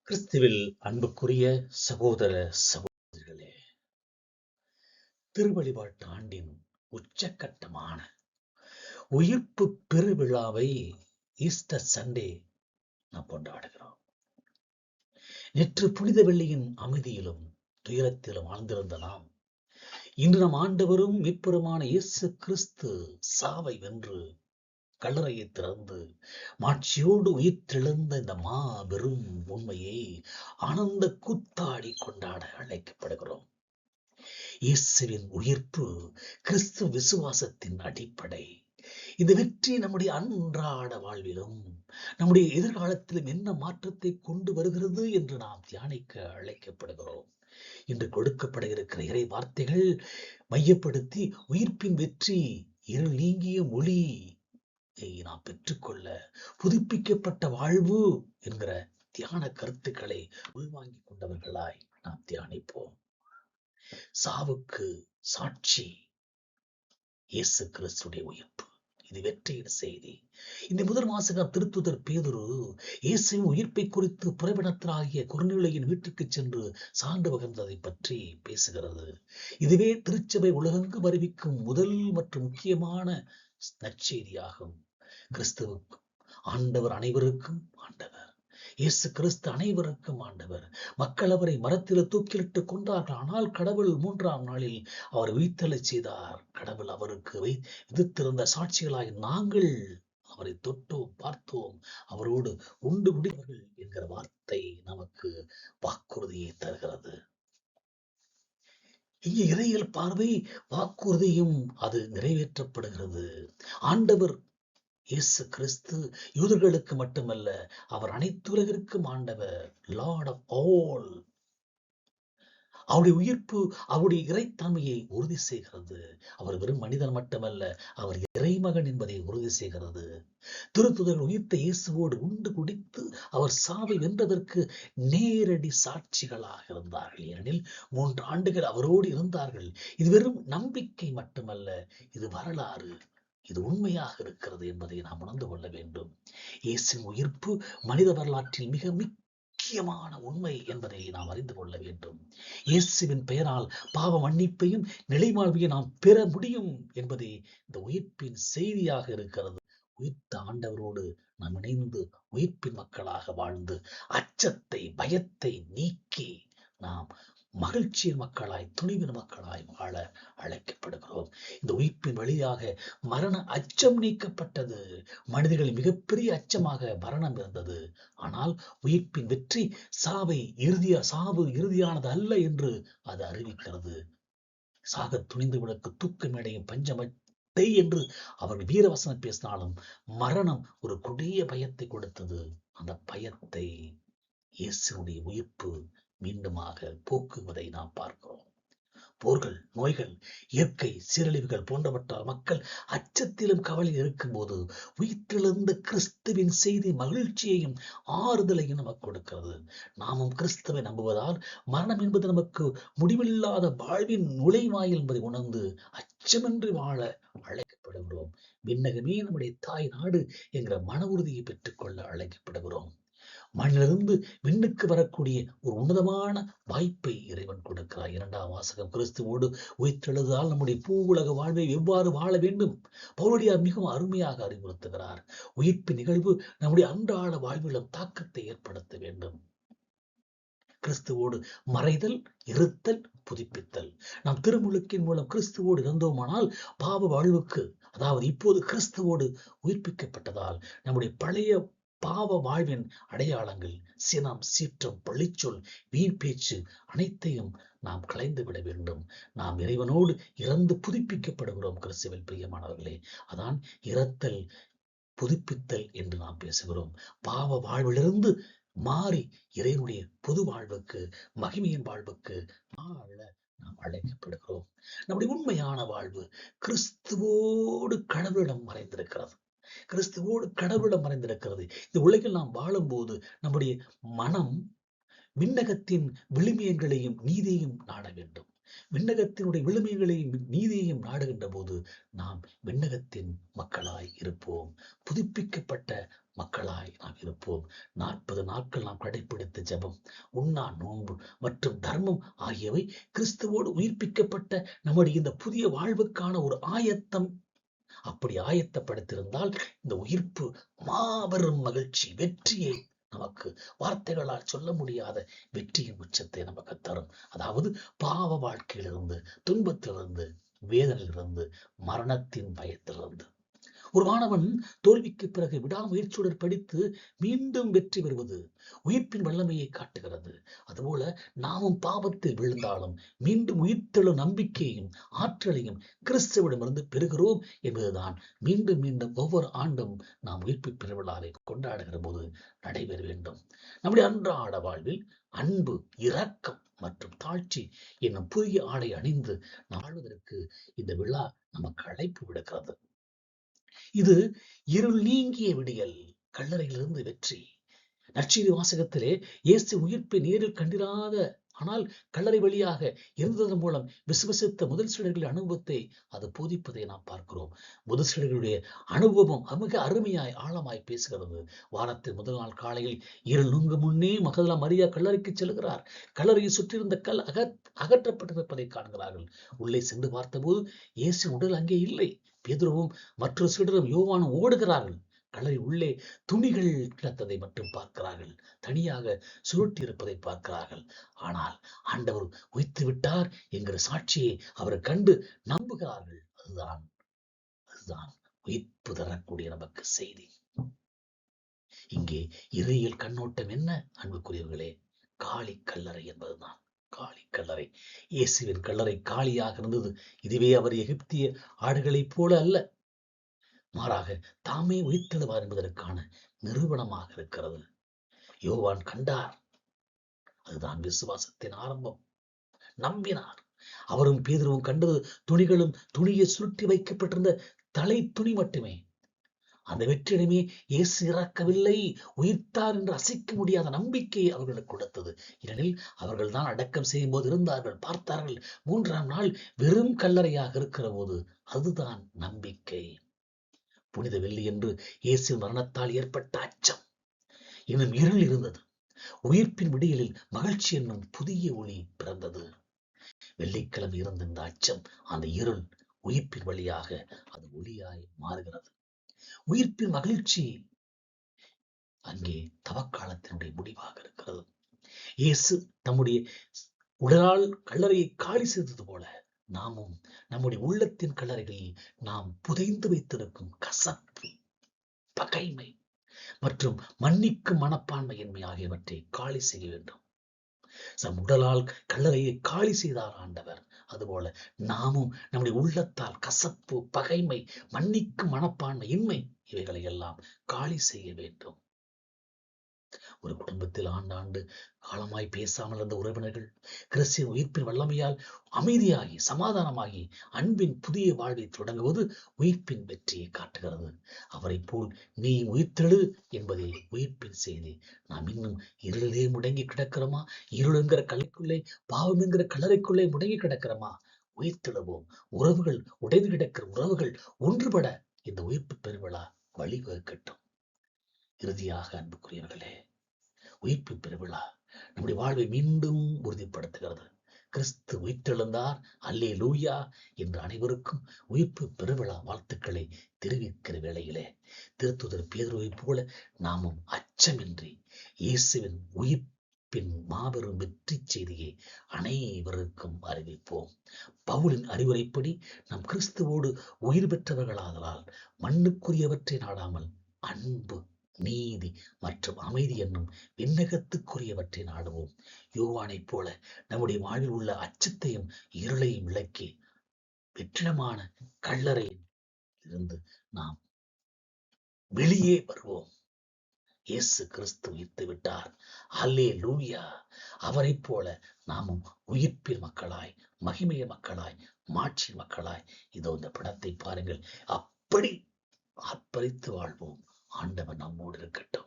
கிறிஸ்துவில் அன்புக்குரிய சகோதர சகோதரிகளே, திருவழிபாட்டு ஆண்டின் உச்சக்கட்டமான உயிர்ப்பு பெருவிழாவை ஈஸ்டர் சண்டே நாம் கொண்டாடுகிறோம். நேற்று புனித வெள்ளியின் அமைதியிலும் துயரத்திலும் ஆழ்ந்திருந்த நாம் இன்று நம் ஆண்டவரும் மீட்பருமான இயேசு கிறிஸ்து சாவை வென்று கல்லறையை திறந்து மாட்சியோடு உயிர்த்தெழுந்த இந்த மாபெரும் உண்மையை ஆனந்த கூத்தாடி கொண்டாட அழைக்கப்படுகிறோம். இயேசுவின் உயிர்ப்பு கிறிஸ்து விசுவாசத்தின் அடிப்படை. இந்த வெற்றி நம்முடைய அன்றாட வாழ்விலும் நம்முடைய எதிர்காலத்திலும் என்ன மாற்றத்தை கொண்டு வருகிறது என்று நாம் தியானிக்க அழைக்கப்படுகிறோம். இன்று கொடுக்கப்பட இருக்கிற இறை வார்த்தைகள் மையப்படுத்தி உயிர்ப்பின் வெற்றி, இருள் நீங்கிய மொழி நாம் பெற்றுக்கொள்ள புதுப்பிக்கப்பட்ட வாழ்வு என்கிற தியான கருத்துக்களை உள்வாங்கிக் கொண்டவர்களாய் நாம் தியானிப்போம். சாவுக்கு சாட்சி இயேசு கிறிஸ்துடைய உயிர்ப்பு. இது வெற்றியின் செய்தி. இந்த முதல் வாசகம் திருத்துதர் பேதுரு இயேசுவின் உயிர்ப்பை குறித்து புறவினத்தராகிய கொர்நேலியுவின் வீட்டுக்கு சென்று சான்று பகிர்ந்ததை பற்றி பேசுகிறது. இதுவே திருச்சபை உலகெங்கும் அறிவிக்கும் முதல் மற்றும் முக்கியமான நற்செய்தியாகும். கிறிஸ்துவுக்கும் ஆண்டவர் அனைவருக்கும் ஆண்டவர். இயேசு கிறிஸ்து அனைவருக்கும் ஆண்டவர். மக்கள் அவரை மரத்தில் தூக்கிலிட்டு கொண்டார்கள். ஆனால் கடவுள் 3ஆம் நாளில் அவர் உயிர்த்தெழச் செய்தார். கடவுள் அவருக்கு விதித்திருந்த சாட்சிகளாய் நாங்கள் அவரை தொட்டோம், பார்த்தோம், அவரோடு உண்டு குடித்தவர்கள் என்கிற வார்த்தை நமக்கு வாக்குறுதியை தருகிறது. இங்கே இறையியல் பார்வை வாக்குறுதியும் அது நிறைவேற்றப்படுகிறது. ஆண்டவர் இயேசு கிறிஸ்து யூதர்களுக்கு மட்டுமல்ல, அவர் அனைத்துலகிற்கும் ஆண்டவர், லார்ட் ஆஃப் ஆல். அவருடைய உயிர்ப்பு அவருடைய இறைத்தன்மையை உறுதி செய்கிறது. அவர் வெறும் மனிதன் மட்டுமல்ல, அவர் இறைமகன் என்பதை உறுதி செய்கிறது. திருத்துதர்கள் உயிர்த்த இயேசுவோடு உண்டு குடித்து அவர் சாவை வென்றதற்கு நேரடி சாட்சிகளாக இருந்தார்கள். ஏனெனில் 3 ஆண்டுகள் அவரோடு இருந்தார்கள். இது வெறும் நம்பிக்கை மட்டுமல்ல, இது வரலாறு. இது உண்மையாக இருக்கிறது என்பதை நாம் உணர்ந்து கொள்ள வேண்டும். இயேசுவின் உயிர்ப்பு மனித வரலாற்றில் மிக முக்கியமான உண்மை என்பதை நாம் அறிந்து கொள்ள வேண்டும். இயேசுவின் பெயரால் பாவ மன்னிப்பையும் நிலைமாழ்வையும் நாம் பெற முடியும் என்பதே இந்த உயிர்ப்பின் செய்தியாக இருக்கிறது. உயிர்த்த ஆண்டவரோடு நாம் இணைந்து உயிர்ப்பின் மக்களாக வாழ்ந்து அச்சத்தை, பயத்தை நீக்கி நாம் மகிழ்ச்சியின் மக்களாய், துணிவின் மக்களாய் வாழ அழைக்கப்படுகிறோம். இந்த உயிர்ப்பின் வழியாக மரண அச்சம் நீக்கப்பட்டது. மனிதர்களின் மிகப்பெரிய அச்சமாக மரணம் இருந்தது. ஆனால் உயிர்ப்பின் வெற்றி சாவு இறுதியானது அல்ல என்று அது அறிவிக்கிறது. சாக துணிந்தவர்களுக்கு தூக்க மேடையும் பஞ்சமத்தை என்று அவர்கள் வீரவசனம் பேசினாலும் மரணம் ஒரு கொடிய பயத்தை கொடுத்தது. அந்த பயத்தை இயேசுடைய உயிர்ப்பு மீண்டுமாக போக்குவதை நாம் பார்க்கிறோம். போர்கள், நோய்கள், இயற்கை சீரழிவுகள் போன்றவற்றால் மக்கள் அச்சத்திலும் கவலையில் இருக்கும்போது உயிர்த்தெழுந்த கிறிஸ்துவின் செய்தி மகிழ்ச்சியையும் ஆறுதலையும் நமக்கு கொடுக்கிறது. நாமும் கிறிஸ்துவை நம்புவதால் மரணம் என்பது நமக்கு முடிவில்லாத வாழ்வின் நுழைவாயில் என்பதை உணர்ந்து அச்சமின்றி வாழ அழைக்கப்படுகிறோம். விண்ணகமே நம்முடைய தாய் நாடு என்கிற மன உறுதியை பெற்றுக்கொள்ள அழைக்கப்படுகிறோம். மண்ணிலிருந்து விண்ணுக்கு வரக்கூடிய ஒரு உன்னதமான வாய்ப்பை இறைவன் கொடுக்கிறார். 2ஆம் வாசகம் கிறிஸ்துவோடு உயிர்த்தெழுதலால் நம்முடைய பூ உலக வாழ்வை எவ்வாறு வாழ வேண்டும் பவுலடியார் மிகவும் அருமையாக அறிவுறுத்துகிறார். உயிர்ப்பு நிகழ்வு நம்முடைய அன்றாட வாழ்விலும் தாக்கத்தை ஏற்படுத்த வேண்டும். கிறிஸ்துவோடு மறைதல், இருத்தல், புதுப்பித்தல். நாம் திருமுழுக்கின் மூலம் கிறிஸ்துவோடு இருந்தோமானால் பாவ வாழ்வுக்கு, அதாவது இப்போது கிறிஸ்துவோடு உயிர்ப்பிக்கப்பட்டதால் நம்முடைய பழைய பாவ வாழ்வின் அடையாளங்கள், சினம், சீற்றம், பழிச்சொல், வீண் பேச்சு அனைத்தையும் நாம் களைந்து விட வேண்டும். நாம் இறைவனோடு இறந்து புதுப்பிக்கப்படுகிறோம். கிறிஸ்துவில் பிரியமானவர்களே, அதான் இறத்தல், புதுப்பித்தல் என்று நாம் பேசுகிறோம். பாவ வாழ்விலிருந்து மாறி இறைவனுடைய பொது வாழ்வுக்கு, மகிமையின் வாழ்வுக்கு வாழ நாம் அழைக்கப்படுகிறோம். நம்முடைய உண்மையான வாழ்வு கிறிஸ்துவோடு கடவுளிடம் மறைந்திருக்கிறது. கிறிஸ்துவோடு கடவுளிடம் மறைந்திருக்கிறது. இந்த உலகில் நாம் வாழும்போது நம்முடைய மனம் விண்ணகத்தின் விழுமியங்களையும் நீதியையும் நாட வேண்டும். விண்ணகத்தினுடைய விழுமியங்களையும் நீதியையும் நாடுகின்ற போது நாம் விண்ணகத்தின் மக்களாய் இருப்போம். புதுப்பிக்கப்பட்ட மக்களாய் நாம் இருப்போம். 40 நாட்கள் நாம் கடைபிடித்த ஜெபம், உண்ணா நோன்பு மற்றும் தர்மம் ஆகியவை கிறிஸ்துவோடு உயிர்ப்பிக்கப்பட்ட நம்முடைய இந்த புதிய வாழ்வுக்கான ஒரு ஆயத்தம். அப்படி ஆயத்தப்படுத்தியிருந்தால் இந்த உயிர்ப்பு மாபெரும் மகிழ்ச்சி, வெற்றியை நமக்கு வார்த்தைகளால் சொல்ல முடியாத வெற்றியின் உச்சத்தை நமக்கு தரும். அதாவது பாவ வாழ்க்கையிலிருந்து, துன்பத்திலிருந்து, வேதனையிலிருந்து, மரணத்தின் பயத்திலிருந்து. ஒரு மாணவன் தோல்விக்கு பிறகு விடாமுயற்சியுடன் படித்து மீண்டும் வெற்றி பெறுவது உயிர்ப்பின் வல்லமையை காட்டுகிறது. அதுபோல நாமும் பாவத்தில் விழுந்தாலும் மீண்டும் உயிர்த்தெழும் நம்பிக்கையையும் ஆற்றலையும் கிறிஸ்துவிடமிருந்து பெறுகிறோம் என்பதுதான் மீண்டும் மீண்டும் ஒவ்வொரு ஆண்டும் நாம் உயிர்ப்பு பெருவிழாவை கொண்டாடுகிற போது நடைபெற வேண்டும். நம்முடைய அன்றாட வாழ்வில் அன்பு, இரக்கம் மற்றும் தாழ்ச்சி என்னும் புதிய ஆடை அணிந்து வாழ்வதற்கு இந்த விழா நமக்கு அழைப்பு விடுக்கிறது. இது இருள் நீங்கிய விடியல், கல்லறையிலிருந்து வெற்றி. நற்செய்தி வாசகத்திலே இயேசு உயிர்ப்பை நேரில் கண்டிராத ஆனால் கல்லறை வழியாக இருந்ததன் மூலம் விசுவசித்த முதல் சீடர்களின் அனுபவத்தை அது போதிப்பதை நாம் பார்க்கிறோம். முதல் சீடர்களுடைய அனுபவம் மிக அருமையாய் ஆழமாய் பேசுகிறது. வாரத்தின் முதல் நாள் காலையில் இருள் நுங்கு முன்னே மகதலேனா மரியா கல்லறைக்கு செல்கிறார். கல்லறையை சுற்றியிருந்த கல் அகற்றப்பட்டிருப்பதை காண்கிறார்கள். உள்ளே சென்று பார்த்தபோது இயேசு உடல் அங்கே இல்லை. பேதுருவும் மற்றொரு சீடரும் யோவானும் ஓடுகிறார்கள். கல்லறை உள்ளே துணிகள் கிடந்ததை மட்டும் பார்க்கிறார்கள். தனியாக சுருட்டி இருப்பதை பார்க்கிறார்கள். ஆனால் ஆண்டவர் உயிர்த்து விட்டார் என்கிற சாட்சியை அவர் கண்டு நம்புகிறார்கள். அதுதான் உயிர்ப்பு தரக்கூடிய நமக்கு செய்தி. இங்கே இறையியல் கண்ணோட்டம் என்ன அன்புக்குரியவர்களே? காலி கல்லறை என்பதுதான். காலி கல்லறை. இயேசுவின் கல்லறை காலியாக இருந்தது. இதுவே அவர் எகிப்திய ஆடுகளைப் போல அல்ல, மாறாக தாமே உயிர்த்தெழுவார் என்பதற்கான நிரூபணமாக இருக்கிறது. யோவான் கண்டார். அதுதான் விசுவாசத்தின் ஆரம்பம். நம்பினார். அவரும் பேதுருவும் கண்டது துணியை சுருட்டி வைக்கப்பட்டிருந்த தலை துணி மட்டுமே. அந்த வெற்றிடமே இயேசு இறக்கவில்லை, உயிர்த்தார் என்று அசைக்க முடியாத நம்பிக்கையை அவர்களுக்கு கொடுத்தது. ஏனெனில் அவர்கள் தான் அடக்கம் செய்யும் போது இருந்தார்கள், பார்த்தார்கள். 3ஆம் நாள் வெறும் கல்லறையாக இருக்கிற போது அதுதான் நம்பிக்கை. புனித வெள்ளி என்று இயேசு மரணத்தால் ஏற்பட்ட அச்சம் இன்னும் இருள் இருந்தது. உயிர்ப்பின் விடியலில் மகிழ்ச்சி என்னும் புதிய ஒளி பிறந்தது. வெள்ளிக்கிழமை இருந்த இந்த அச்சம், அந்த இருள் உயிர்ப்பின் வழியாக அது ஒளியாய் மாறுகிறது. உயிர்ப்பின் மகிழ்ச்சி அங்கே தவக்காலத்தினுடைய முடிவாக இருக்கிறது. இயேசு தம்முடைய உடலால் கல்லறையை காலி செய்தது போல நாமும் நம்முடைய உள்ளத்தின் கல்லறைகளில் நாம் புதைந்து வைத்திருக்கும் கசப்பு, பகைமை மற்றும் மன்னிக்கும் மனப்பான்மையின்மை ஆகியவற்றை காலி செய்ய வேண்டும். நம் உடலால் கல்லறையை காலி செய்தார் ஆண்டவர். அதுபோல நாமும் நம்முடைய உள்ளத்தால் கசப்பு, பகைமை, மன்னிக்கும் மனப்பான்மை இன்மை இவைகளை எல்லாம் காலி செய்ய வேண்டும். ஒரு குடும்பத்தில் ஆண்டாண்டு காலமாய் பேசாமல் இருந்த உறவினர்கள் கிறிஸ்துவின் உயிர்ப்பின் வல்லமையால் அமைதியாகி சமாதானமாகி அன்பின் புதிய வாழ்வை தொடங்குவது உயிர்ப்பின் வெற்றியை காட்டுகிறது. அவரை போல் நீ உயிர்த்தெழு என்பதே உயிர்ப்பின் செய்தி. நாம் இன்னும் இருளிலே முடங்கி கிடக்கிறோமா? இருள் என்கிற கலைக்குள்ளே, பாவம் என்கிற கல்லறைக்குள்ளே முடங்கி கிடக்கிறோமா? உயிர்த்தெழுவோம். உறவுகள் உடைந்து கிடக்கிற உறவுகள் ஒன்றுபட இந்த உயிர்ப்பு பெருவிழா வழிவகுக்கட்டும். இறுதியாக அன்புக்குரியவர்களே, உயிர்ப்பு பெருவிழா நம்முடைய வாழ்வை மீண்டும் உறுதிப்படுத்துகிறது. கிறிஸ்து உயிர்த்தெழுந்தார், அல்லேலூயா என்று அனைவருக்கும் உயிர்ப்பு பெருவிழா வாழ்த்துக்களை தெரிவிக்கிற வேளையிலே திருத்தூதர் பேதுருவைப் போல நாமும் அச்சமின்றி இயேசுவின் உயிர்ப்பின் மாபெரும் வெற்றி செய்தியை அனைவருக்கும் அறிவிப்போம். பவுலின் அறிவுரைப்படி நாம் கிறிஸ்துவோடு உயிர் பெற்றவர்களாதலால் மண்ணுக்குரியவற்றை நாடாமல் அன்பு, நீதி மற்றும் அமைதி என்னும் விண்ணகத்துக்குரியவற்றை நாடுவோம். யோவானைப் போல நம்முடைய வாழ்வில் உள்ள அச்சத்தையும் இருளையும் விளக்கி வெற்றிடமான கல்லறையில் இருந்து நாம் வெளியே வருவோம். இயேசு கிறிஸ்து உயிர்த்து விட்டார், அல்லேலூயா. அவரைப் போல நாமும் உயிர்ப்பின் மக்களாய், மகிமைய மக்களாய், மாட்சி மக்களாய் இதோ இந்த படத்தை பாருங்கள், அப்படி ஆர்ப்பரித்து வாழ்வோம். ஆண்டவர் நம்மோடு இருக்கட்டும்.